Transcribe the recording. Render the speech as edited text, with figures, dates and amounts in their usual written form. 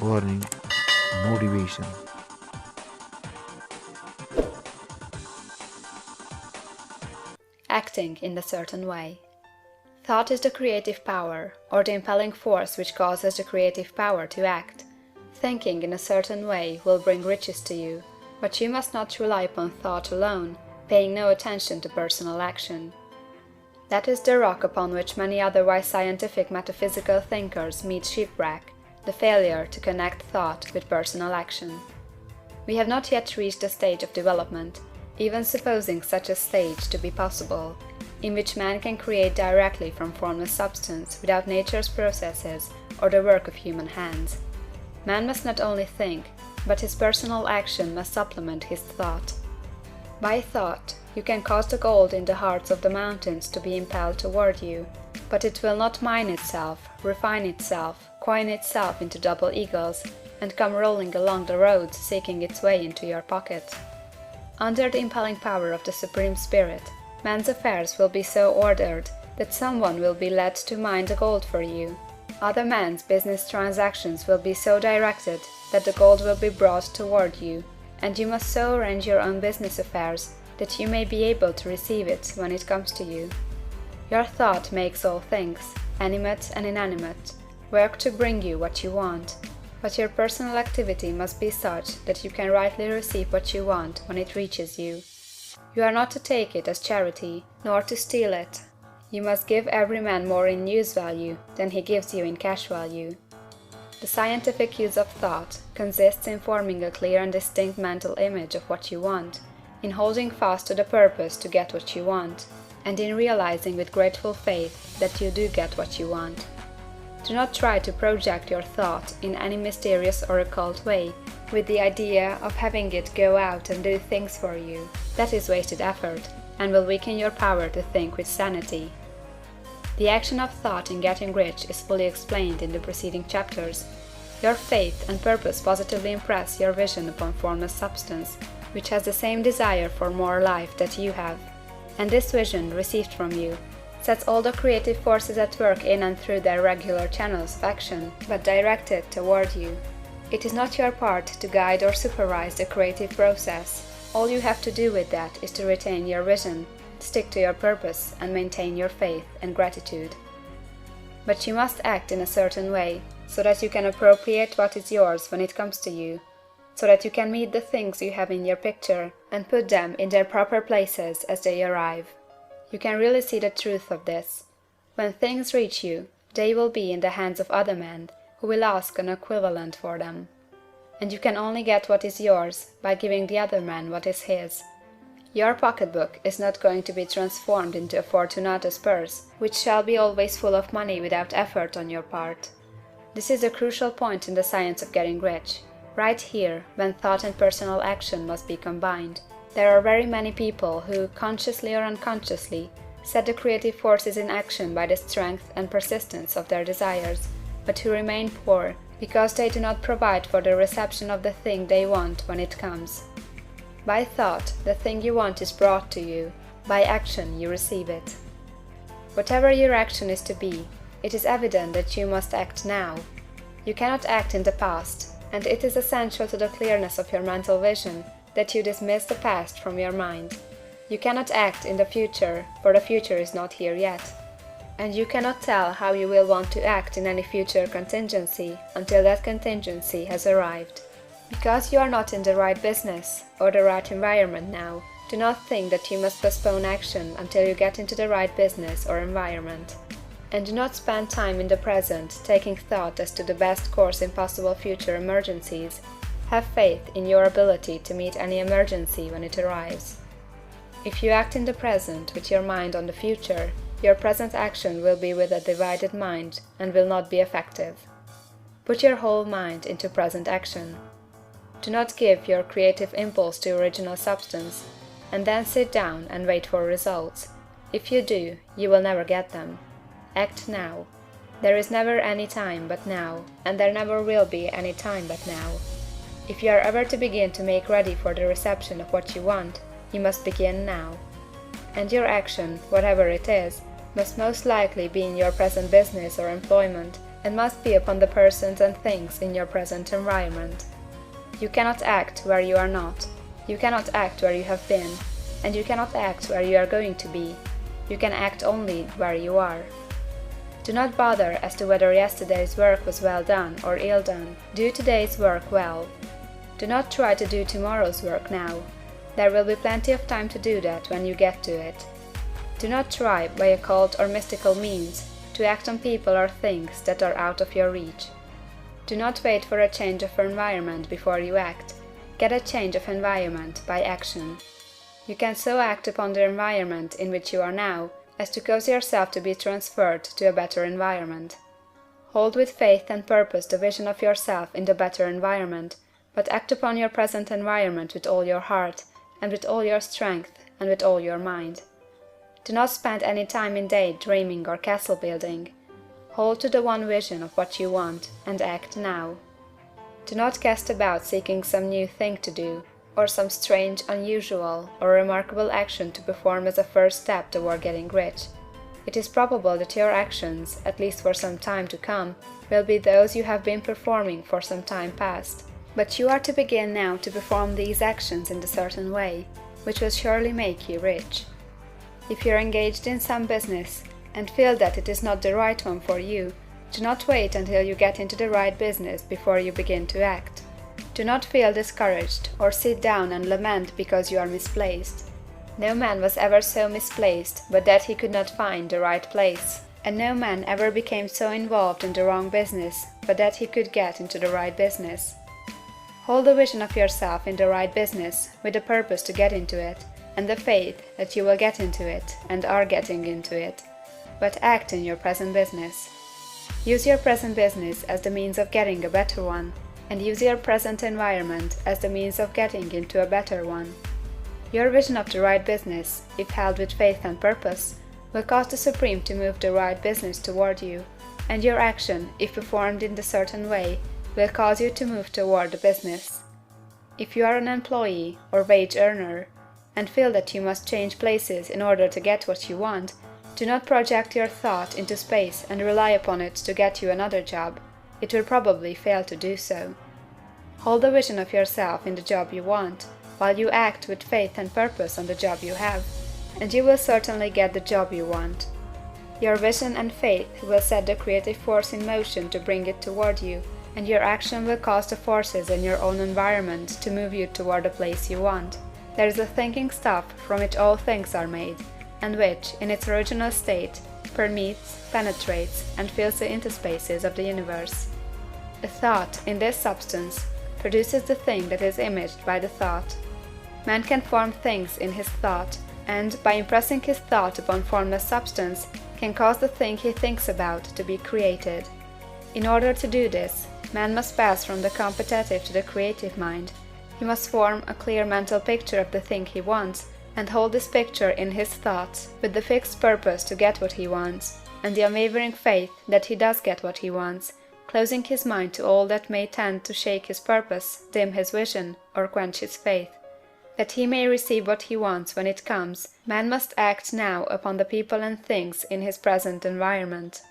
empowering motivation. Acting in a certain way. Thought is the creative power, or the impelling force which causes the creative power to act. Thinking in a certain way will bring riches to you, but you must not rely upon thought alone, paying no attention to personal action. That is the rock upon which many otherwise scientific metaphysical thinkers meet shipwreck, the failure to connect thought with personal action. We have not yet reached the stage of development, even supposing such a stage to be possible, in which man can create directly from formless substance without nature's processes or the work of human hands. Man must not only think, but his personal action must supplement his thought. By thought, you can cause the gold in the hearts of the mountains to be impelled toward you, but it will not mine itself, refine itself, coin itself into double eagles, and come rolling along the roads seeking its way into your pocket. Under the impelling power of the Supreme Spirit, man's affairs will be so ordered that someone will be led to mine the gold for you. Other men's business transactions will be so directed that the gold will be brought toward you, and you must so arrange your own business affairs that you may be able to receive it when it comes to you. Your thought makes all things, animate and inanimate, work to bring you what you want, but your personal activity must be such that you can rightly receive what you want when it reaches you. You are not to take it as charity, nor to steal it. You must give every man more in use value than he gives you in cash value. The scientific use of thought consists in forming a clear and distinct mental image of what you want, in holding fast to the purpose to get what you want, and in realizing with grateful faith that you do get what you want. Do not try to project your thought in any mysterious or occult way, with the idea of having it go out and do things for you. That is wasted effort, and will weaken your power to think with sanity. The action of thought in getting rich is fully explained in the preceding chapters. Your faith and purpose positively impress your vision upon formless substance, which has the same desire for more life that you have. And this vision, received from you, sets all the creative forces at work in and through their regular channels of action, but directed toward you. It is not your part to guide or supervise the creative process. All you have to do with that is to retain your vision, stick to your purpose, and maintain your faith and gratitude. But you must act in a certain way, so that you can appropriate what is yours when it comes to you, so that you can meet the things you have in your picture and put them in their proper places as they arrive. You can really see the truth of this. When things reach you, they will be in the hands of other men who will ask an equivalent for them. And you can only get what is yours by giving the other man what is his. Your pocketbook is not going to be transformed into a Fortunatus purse, which shall be always full of money without effort on your part. This is a crucial point in the science of getting rich. Right here, when thought and personal action must be combined, there are very many people who, consciously or unconsciously, set the creative forces in action by the strength and persistence of their desires, but who remain poor because they do not provide for the reception of the thing they want when it comes. By thought, the thing you want is brought to you. By action, you receive it. Whatever your action is to be, it is evident that you must act now. You cannot act in the past, and it is essential to the clearness of your mental vision that you dismiss the past from your mind. You cannot act in the future, for the future is not here yet. And you cannot tell how you will want to act in any future contingency until that contingency has arrived. Because you are not in the right business or the right environment now, do not think that you must postpone action until you get into the right business or environment. And do not spend time in the present taking thought as to the best course in possible future emergencies. Have faith in your ability to meet any emergency when it arrives. If you act in the present with your mind on the future, your present action will be with a divided mind and will not be effective. Put your whole mind into present action. Do not give your creative impulse to original substance, and then sit down and wait for results. If you do, you will never get them. Act now. There is never any time but now, and there never will be any time but now. If you are ever to begin to make ready for the reception of what you want, you must begin now. And your action, whatever it is, must most likely be in your present business or employment, and must be upon the persons and things in your present environment. You cannot act where you are not. You cannot act where you have been, and you cannot act where you are going to be. You can act only where you are. Do not bother as to whether yesterday's work was well done or ill done. Do today's work well. Do not try to do tomorrow's work now. There will be plenty of time to do that when you get to it. Do not try, by occult or mystical means, to act on people or things that are out of your reach. Do not wait for a change of environment before you act. Get a change of environment by action. You can so act upon the environment in which you are now as to cause yourself to be transferred to a better environment. Hold with faith and purpose the vision of yourself in the better environment, but act upon your present environment with all your heart, and with all your strength, and with all your mind. Do not spend any time in day dreaming or castle building. Hold to the one vision of what you want, and act now. Do not cast about seeking some new thing to do, or some strange, unusual, or remarkable action to perform as a first step toward getting rich. It is probable that your actions, at least for some time to come, will be those you have been performing for some time past. But you are to begin now to perform these actions in a certain way, which will surely make you rich. If you are engaged in some business, and feel that it is not the right one for you, do not wait until you get into the right business before you begin to act. Do not feel discouraged, or sit down and lament because you are misplaced. No man was ever so misplaced but that he could not find the right place, and no man ever became so involved in the wrong business but that he could get into the right business. Hold the vision of yourself in the right business, with the purpose to get into it, and the faith that you will get into it, and are getting into it. But act in your present business. Use your present business as the means of getting a better one, and use your present environment as the means of getting into a better one. Your vision of the right business, if held with faith and purpose, will cause the Supreme to move the right business toward you, and your action, if performed in a certain way, will cause you to move toward the business. If you are an employee or wage earner, and feel that you must change places in order to get what you want, do not project your thought into space and rely upon it to get you another job. It will probably fail to do so. Hold the vision of yourself in the job you want, while you act with faith and purpose on the job you have, and you will certainly get the job you want. Your vision and faith will set the creative force in motion to bring it toward you, and your action will cause the forces in your own environment to move you toward the place you want. There is a thinking stuff from which all things are made, and which, in its original state, permeates, penetrates, and fills the interspaces of the universe. A thought, in this substance, produces the thing that is imaged by the thought. Man can form things in his thought, and, by impressing his thought upon formless substance, can cause the thing he thinks about to be created. In order to do this, man must pass from the competitive to the creative mind. He must form a clear mental picture of the thing he wants, and hold this picture in his thoughts, with the fixed purpose to get what he wants, and the unwavering faith that he does get what he wants, closing his mind to all that may tend to shake his purpose, dim his vision, or quench his faith. That he may receive what he wants when it comes, man must act now upon the people and things in his present environment.